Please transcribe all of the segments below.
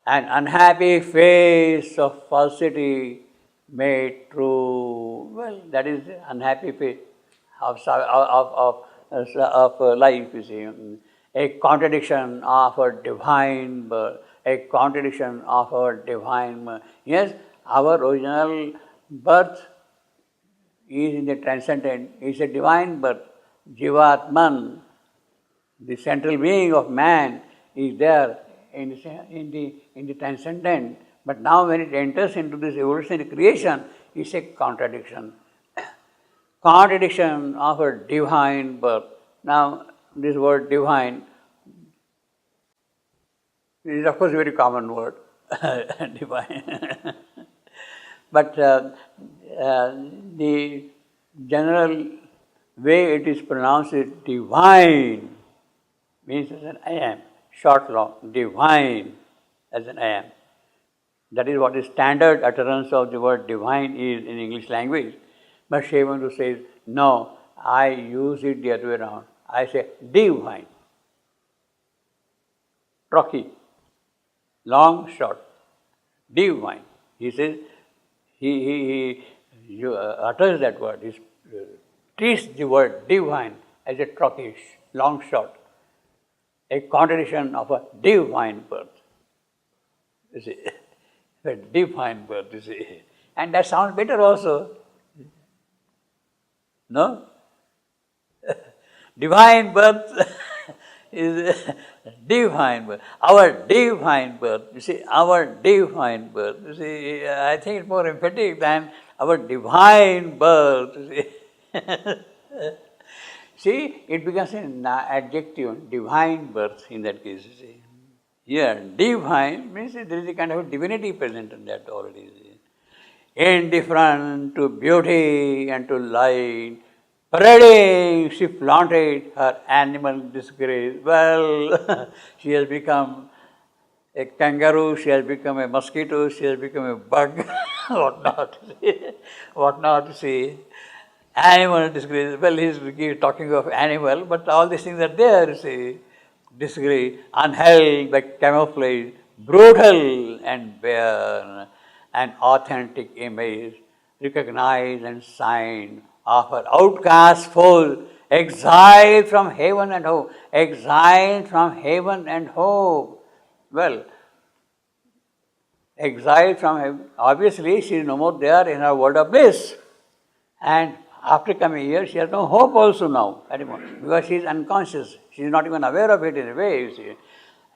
An unhappy face of falsity made true. Well, that is the unhappy face of life, you see. A contradiction of a divine birth, a contradiction of our divine birth. Yes, our original birth is in the transcendent, is a divine birth. Jivatman, the central being of man, is there in the transcendent. But now when it enters into this evolutionary creation, it's a contradiction. Contradiction of a divine birth. Now, this word divine is of course a very common word, divine. But the general way it is pronounced is divine, means as an I am, short long, divine as an I am. That is what the standard utterance of the word divine is in English language. But Shivananda says, no, I use it the other way around. I say divine. Rocky, long, short, divine. He says, he utters that word, he treats the word divine as a trockish, long, short, a contradiction of a divine birth. You see, a divine birth, you see. And that sounds better also. No? Divine birth is divine birth. Our divine birth, you see, our divine birth. You see, I think it's more emphatic than our divine birth. You see, see, it becomes an adjective, divine birth in that case. You see. Here, divine means there is a kind of divinity present in that already. Indifferent to beauty and to light, parading, she flaunted her animal disgrace. Well, she has become a kangaroo, she has become a mosquito, she has become a bug, what not, see. Animal disgrace. Well, he's talking of animal, but all these things are there, see. Disgrace, unheld by camouflage, brutal and bare, an authentic image, recognized and signed of her outcast foes, exiled from heaven and hope, exiled from heaven and hope. Well, exiled from heaven, obviously she is no more there in her world of bliss. And after coming here, she has no hope also now anymore, because she is unconscious. She is not even aware of it in a way, you see.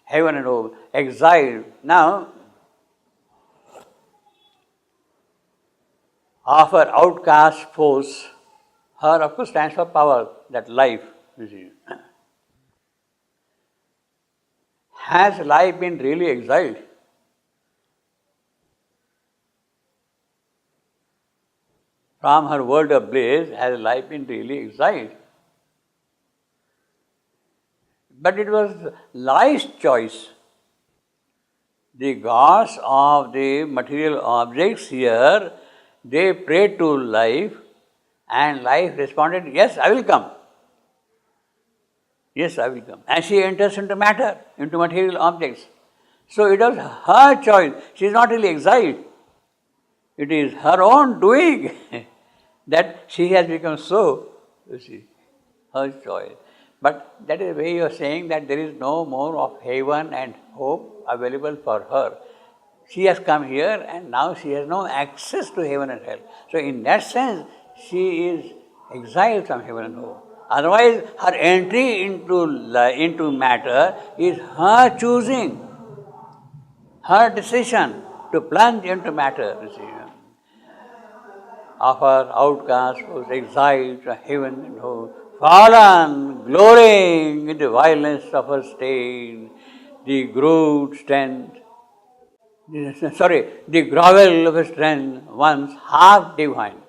Heaven and hope, exiled. Now, of her outcast foes, her of course stands for power, that life, you see. Has life been really exiled? From her world of bliss, has life been really exiled? But it was life's choice. The gods of the material objects here, they prayed to life, and life responded, yes, I will come. Yes, I will come. And she enters into matter, into material objects. So it was her choice. She is not really exiled. It is her own doing that she has become so, you see, her choice. But that is the way you are saying that there is no more of heaven and hope available for her. She has come here and now she has no access to heaven and hell. So in that sense, she is exiled from heaven and hope. Otherwise, her entry into matter is her choosing, her decision to plunge into matter. You see. Of her outcast was exiled to heaven and hope, fallen, glorying in the violence of her state, the grooved strength, the grovel of her strength, once half divine,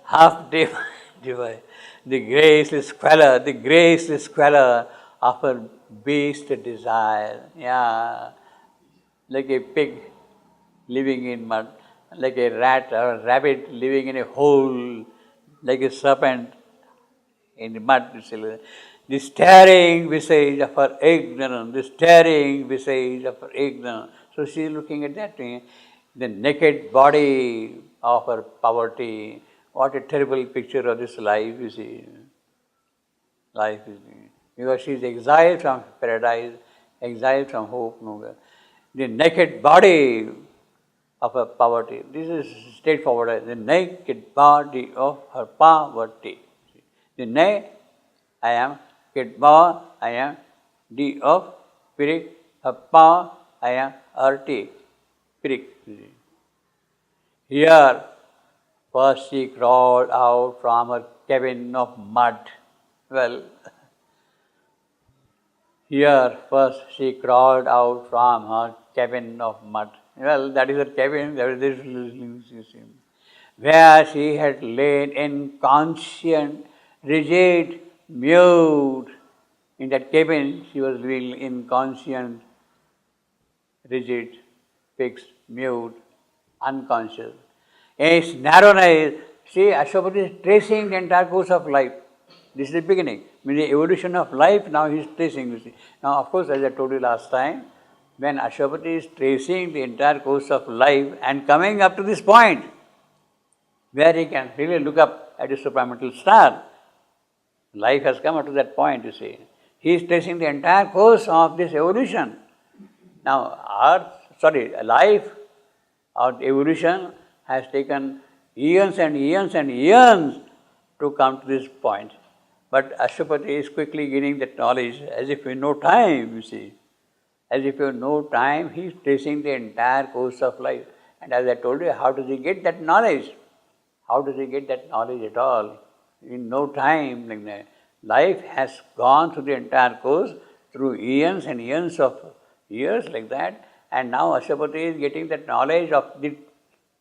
half divine, the graceless squalor of her beast desire, yeah, like a pig living in mud, like a rat or a rabbit living in a hole, like a serpent in the mud. the staring visage of her ignorance, the staring visage of her ignorance. So she is looking at that thing, the naked body of her poverty. What a terrible picture of this life, you see. Life is because she is exiled from paradise, exiled from hope. No, the naked body of her poverty. This is straightforward. The naked body of her poverty. The I am Kitba, I am D of Pirik, Happa, I am RT, Pirik. Here, first she crawled out from her cabin of mud. Well, here first she crawled out from her cabin of mud. Well, that is her cabin, that is this, where she had lain inconscient, rigid, mute. In that cabin, she was living inconscient, rigid, fixed, mute, unconscious. Its narrowness, see, Ashwapati is tracing the entire course of life. This is the beginning. I mean, the evolution of life, now he is tracing, you see. Now, of course, as I told you last time, when Ashwapati is tracing the entire course of life and coming up to this point, where he can really look up at the supramental star, life has come up to that point, you see. He is tracing the entire course of this evolution. Now, life or evolution has taken eons and eons and eons to come to this point. But Ashwapati is quickly gaining that knowledge as if in no time, you see. As if in no time, he is tracing the entire course of life. And as I told you, how does he get that knowledge? How does he get that knowledge at all? In no time, like that. Life has gone through the entire course, through eons and eons of years like that. And now Ashwapati is getting that knowledge of the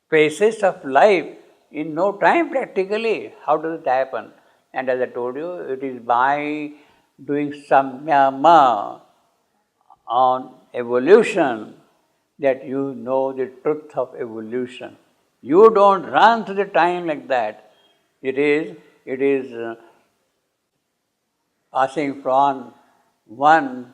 phases of life in no time practically. How does it happen? And as I told you, it is by doing samyama on evolution that you know the truth of evolution. You don't run through the time like that. It is passing from one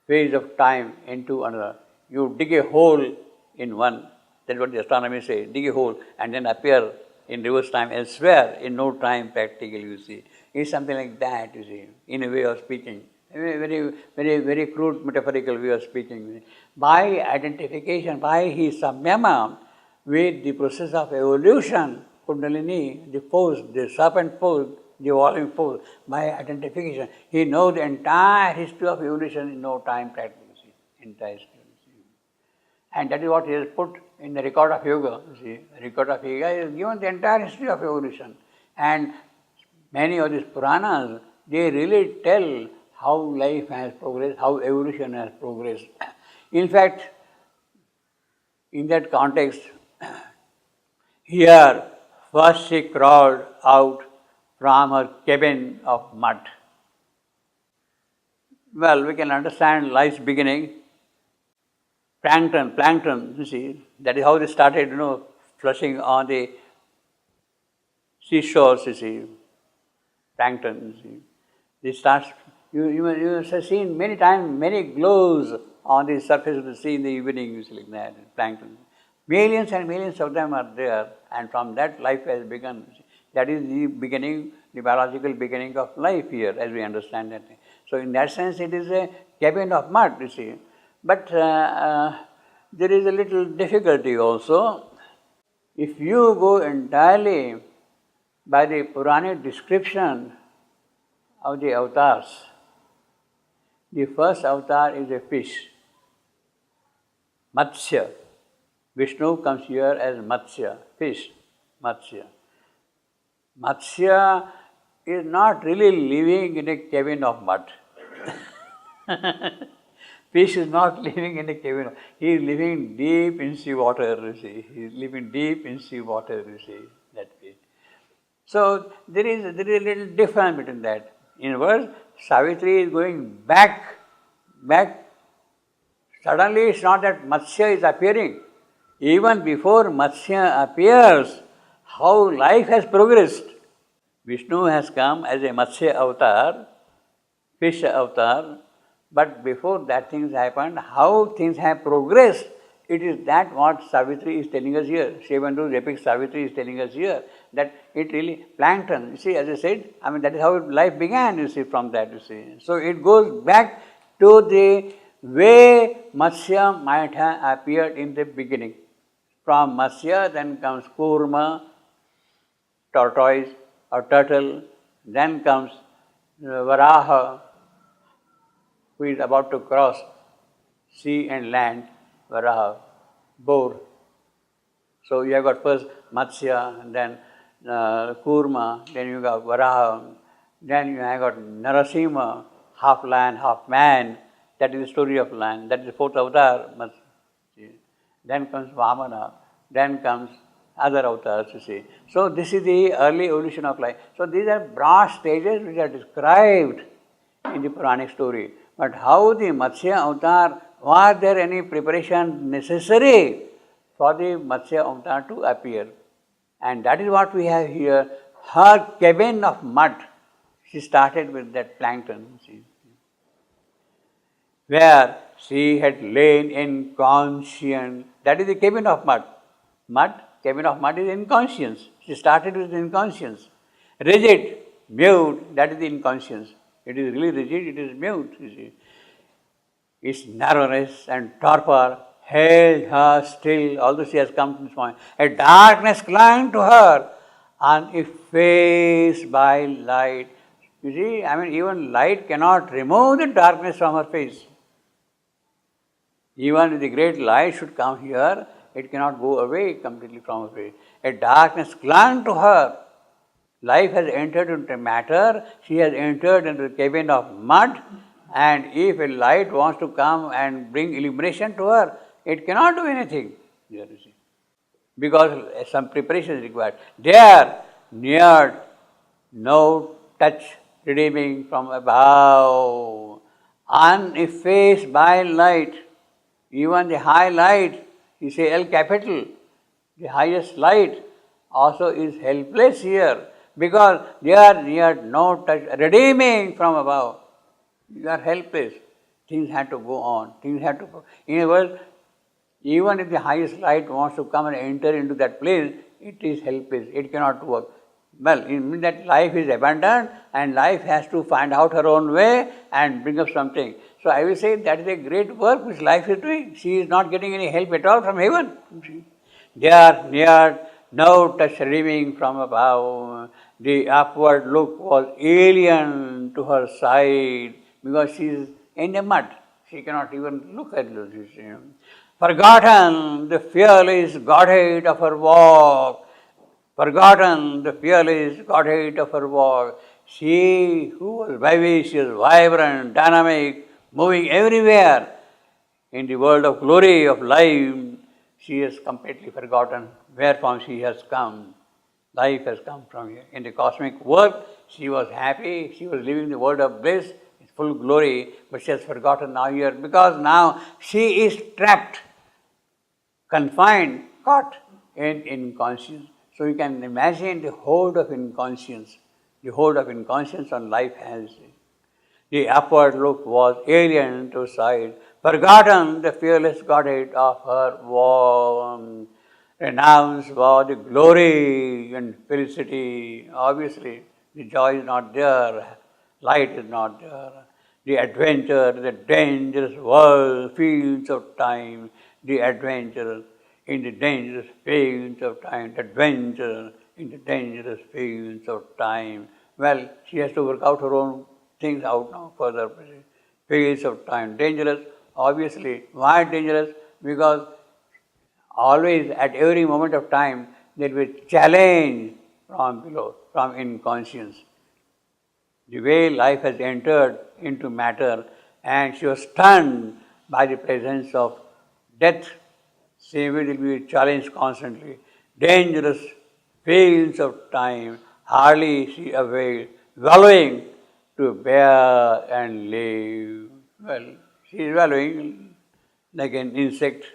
phase of time into another. You dig a hole in one, that's what the astronomy says, dig a hole and then appear in reverse time elsewhere in no time practically, you see. It's something like that, you see, in a way of speaking. Very crude metaphorical way of speaking. By identification, by his samyama with the process of evolution, Kundalini, the force, the serpent force, the evolving force, by identification, he knows the entire history of evolution in no time practically, entire history. And that is what he has put in the record of yoga. You see, the record of yoga is given the entire history of evolution. And many of these Puranas, they really tell how life has progressed, how evolution has progressed. In fact, in that context, here first she crawled out from her cabin of mud. Well, we can understand life's beginning. Plankton, you see, that is how they started, flushing on the seashores, you see, plankton, you see. They start, you have seen many times, many glows on the surface of the sea in the evening, you see, like that, plankton. Millions and millions of them are there, and from that life has begun. That is the beginning, the biological beginning of life here, as we understand that. So in that sense, it is a cabin of mud, you see. But there is a little difficulty also. If you go entirely by the Puranic description of the avatars, the first avatar is a fish, Matsya. Vishnu comes here as Matsya, fish, Matsya. Matsya is not really living in a cabin of mud. Fish is not living in a cabin. He is living deep in sea water, you see. He is living deep in sea water, you see, that fish. So there is a little difference between that. In other words, Savitri is going back. Suddenly it's not that Matsya is appearing. Even before Matsya appears, how life has progressed. Vishnu has come as a Matsya avatar, fish avatar, but before that things happened, how things have progressed, it is that what Savitri is telling us here. Shivandu's epic Savitri is telling us here, that it really, plankton, you see, as I said, I mean, that is how life began, you see, from that, you see. So it goes back to the way Matsya might have appeared in the beginning. From Matsya, then comes Kurma, tortoise or turtle, then comes Varaha, who is about to cross sea and land, Varaha, boar. So you have got first Matsya, then Kurma, then you got Varaha, then you have got Narasimha, half lion, half man. That is the story of lion. That is the fourth avatar. Then comes Vamana, then comes other avatars, you see. So this is the early evolution of life. So these are broad stages which are described in the Puranic story. But how the Matsya avatar, was there any preparation necessary for the Matsya avatar to appear? And that is what we have here. Her cabin of mud, she started with that plankton, see, where she had lain inconscient. That is the cabin of mud. Cabin of mud is inconscience. She started with inconscience. Rigid, mute, that is the inconscience. It is really rigid, it is mute, you see. Its narrowness and torpor held her still, although she has come to this point. A darkness clung to her, uneffaced by light. You see, I mean, even light cannot remove the darkness from her face. Even if the great light should come here, it cannot go away completely from her face. A darkness clung to her. Life has entered into matter, she has entered into the cabin of mud, and if a light wants to come and bring illumination to her, it cannot do anything, you see, because some preparation is required. There, near, no touch redeeming from above, uneffaced by light. Even the high light, you say L capital, the highest light also is helpless here, because they are near no touch, redeeming from above. You are helpless. Things have to go on. Things have to go. In a world, even if the highest light wants to come and enter into that place, it is helpless. It cannot work. Well, it means that life is abandoned and life has to find out her own way and bring up something. So I will say that is a great work which life is doing. She is not getting any help at all from heaven. They are near, no touch redeeming from above. The upward look was alien to her side, because she is in the mud. She cannot even look at it. Forgotten the fearless godhead of her walk. Forgotten the fearless godhead of her walk. She who was vivacious, vibrant, dynamic, moving everywhere in the world of glory, of life, she has completely forgotten wherefrom she has come. Life has come from here. In the cosmic world, she was happy, she was living the world of bliss, full glory, but she has forgotten now here, because now she is trapped, confined, caught in inconscience. So you can imagine the hold of inconscience. The hold of inconscience on life has. The upward look was alien to sight, forgotten the fearless godhead of her warm. Renounced was the glory and felicity. Obviously, the joy is not there, light is not there. The adventure, the dangerous world, fields of time, the adventure in the dangerous fields of time, the adventure in the dangerous fields of time. Well, she has to work out her own things out now further. Fields of time, dangerous, obviously. Why dangerous? Because always at every moment of time there will be challenge from below, from inconscience. The way life has entered into matter, and she was stunned by the presence of death. She will be challenged constantly. Dangerous fields of time, hardly she availed, wallowing to bear and live. Well, she is wallowing like an insect